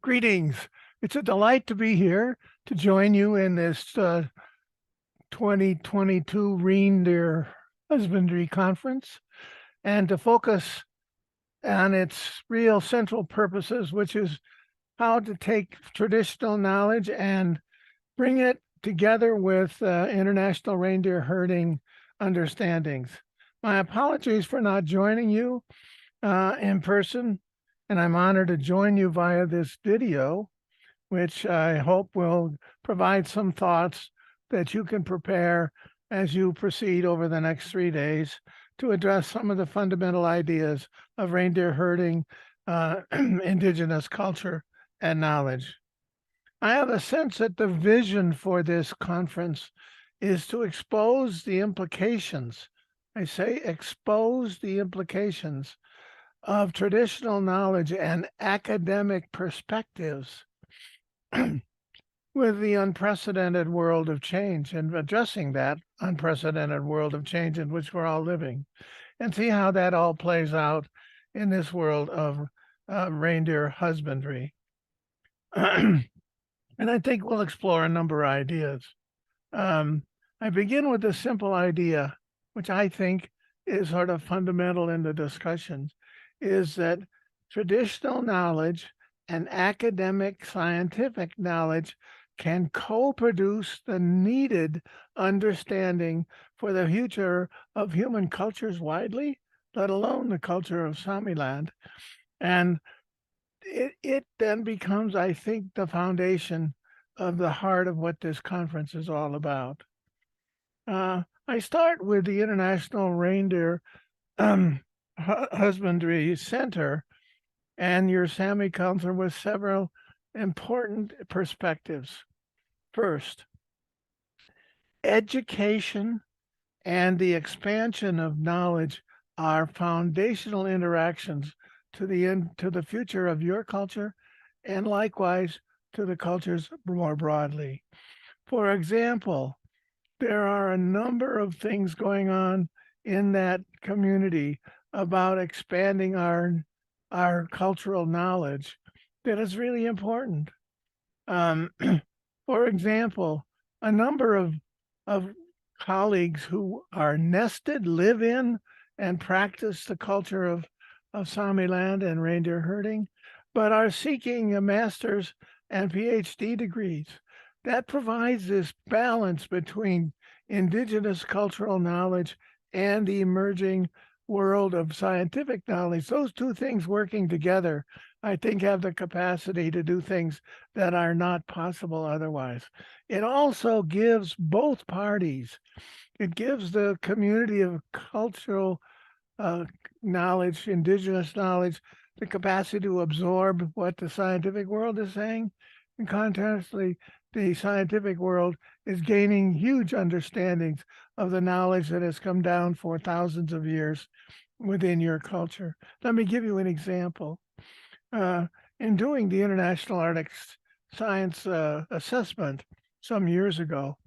Greetings. It's a delight to be here to join you in this 2022 Reindeer Husbandry Conference and to focus on its real central purposes, which is how to take traditional knowledge and bring it together with international reindeer herding understandings. My apologies for not joining you in person, and I'm honored to join you via this video, which I hope will provide some thoughts that you can prepare as you proceed over the next 3 days to address some of the fundamental ideas of reindeer herding, indigenous culture, and knowledge. I have a sense that the vision for this conference is to expose the implications. I say expose the implications of traditional knowledge and academic perspectives with the unprecedented world of change and addressing that unprecedented world of change in which we're all living, and see how that all plays out in this world of reindeer husbandry. And I think we'll explore a number of ideas. I begin with a simple idea, which I think is sort of fundamental in the discussion, is that traditional knowledge and academic scientific knowledge can co-produce the needed understanding for the future of human cultures widely, let alone the culture of Samiland. And it then becomes, I think, the foundation of the heart of what this conference is all about. I start with the International Reindeer Husbandry Center and your Sami counselor with several important perspectives. First, education and the expansion of knowledge are foundational interactions to the future of your culture, and likewise to the cultures more broadly. For example, there are a number of things going on in that community about expanding our cultural knowledge that is really important. For example, a number of colleagues who are nested, live in, and practice the culture of Sami land and reindeer herding, but are seeking a master's and PhD degrees. That provides this balance between indigenous cultural knowledge and the emerging world of scientific knowledge. Those two things working together, I think, have the capacity to do things that are not possible otherwise. It also gives both parties, it gives the community of cultural knowledge, indigenous knowledge, the capacity to absorb what the scientific world is saying. And contrastly, the scientific world is gaining huge understandings of the knowledge that has come down for thousands of years within your culture. Let me give you an example. In doing the International Arctic Science Assessment some years ago,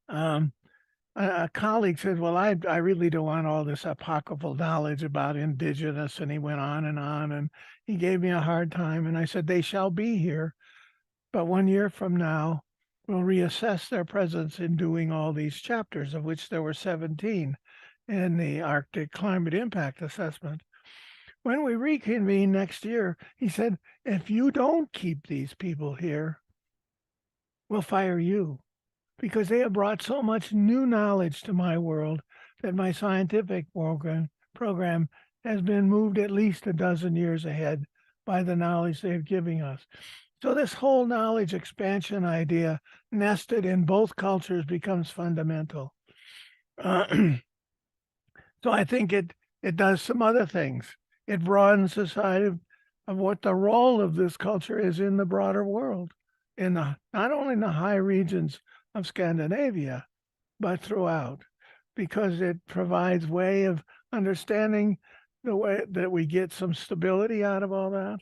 a colleague said, well, I really don't want all this apocryphal knowledge about indigenous. And he went on, and he gave me a hard time. And I said, they shall be here. But 1 year from now, we'll reassess their presence in doing all these chapters, of which there were 17 in the Arctic Climate Impact Assessment. When we reconvene next year, he said, if you don't keep these people here, we'll fire you, because they have brought so much new knowledge to my world that my scientific program has been moved at least a dozen years ahead by the knowledge they've given us. So this whole knowledge expansion idea nested in both cultures becomes fundamental. So I think it does some other things. It broadens the side of what the role of this culture is in the broader world, not only in the high regions of Scandinavia, but throughout, because it provides way of understanding the way that we get some stability out of all that,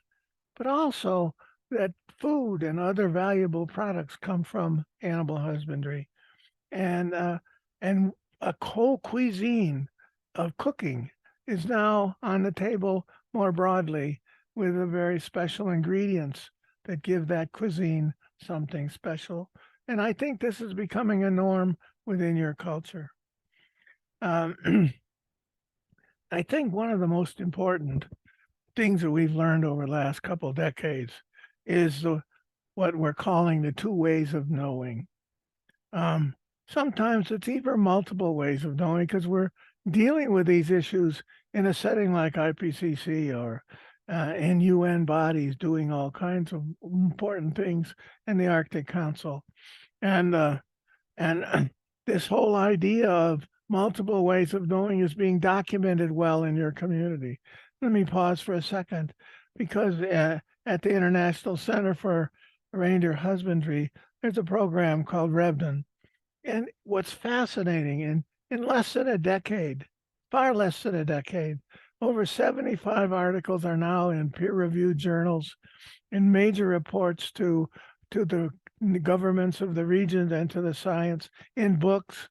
but also that food and other valuable products come from animal husbandry, and a co-cuisine of cooking is now on the table more broadly with the very special ingredients that give that cuisine something special. And I think this is becoming a norm within your culture. Um, I think one of the most important things that we've learned over the last couple of decades is what we're calling the two ways of knowing. Um, Sometimes it's even multiple ways of knowing because we're dealing with these issues in a setting like IPCC or in UN bodies doing all kinds of important things in the Arctic Council. And this whole idea of multiple ways of knowing is being documented well in your community. Let me pause for a second because at the International Center for Reindeer Husbandry, there's a program called Revden. And what's fascinating, in less than a decade, far less than a decade, over 75 articles are now in peer-reviewed journals in major reports to the governments of the regions and to the science, in books,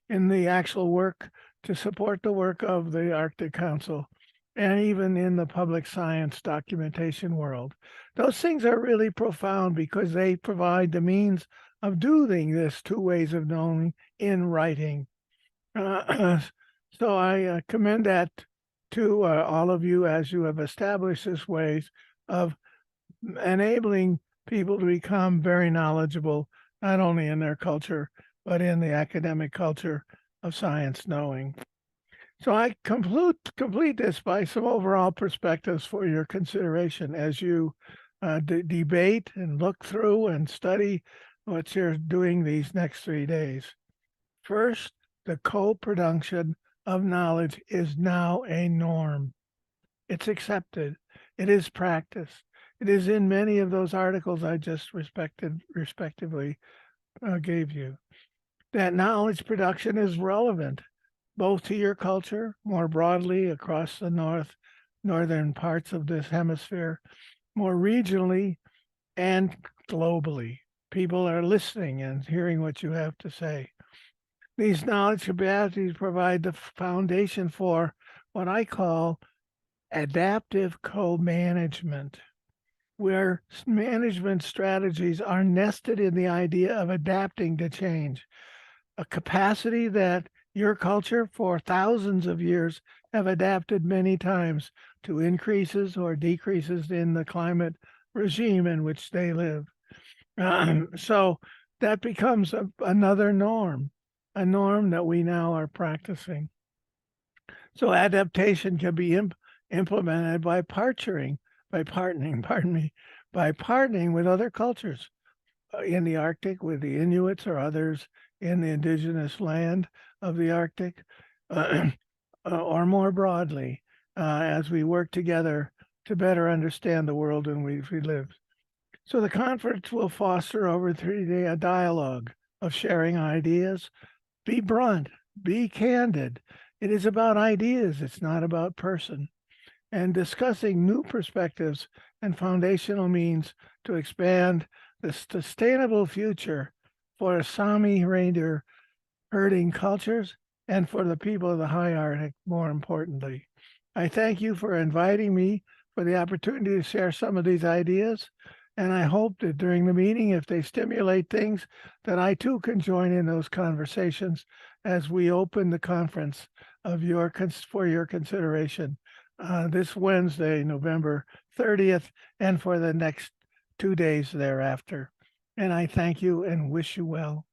in the actual work to support the work of the Arctic Council, and even in the public science documentation world. Those things are really profound because they provide the means of doing this two ways of knowing in writing. So I commend that to all of you as you have established this ways of enabling people to become very knowledgeable, not only in their culture, but in the academic culture of science knowing. So I complete this by some overall perspectives for your consideration as you debate and look through and study what you're doing these next 3 days. First, the co-production of knowledge is now a norm. It's accepted. It is practiced. It is in many of those articles I just respectively gave you. That knowledge production is relevant both to your culture more broadly across the northern parts of this hemisphere, more regionally and globally. People are listening and hearing what you have to say. These knowledge capacities provide the foundation for what I call adaptive co-management, where management strategies are nested in the idea of adapting to change, a capacity that your culture for thousands of years have adapted many times to increases or decreases in the climate regime in which they live. So that becomes another norm, a norm that we now are practicing. So adaptation can be implemented by partnering, by partnering with other cultures in the Arctic, with the Inuits or others in the indigenous land of the Arctic, or more broadly, as we work together to better understand the world in which we live. So the conference will foster over 3 days a dialogue of sharing ideas. Be blunt, be candid. It is about ideas, it's not about person. And discussing new perspectives and foundational means to expand the sustainable future for Sami reindeer herding cultures and for the people of the high Arctic, more importantly. I thank you for inviting me for the opportunity to share some of these ideas. And I hope that during the meeting, if they stimulate things, that I too can join in those conversations as we open the conference of for your consideration this Wednesday, November 30th, and for the next 2 days thereafter. And I thank you and wish you well.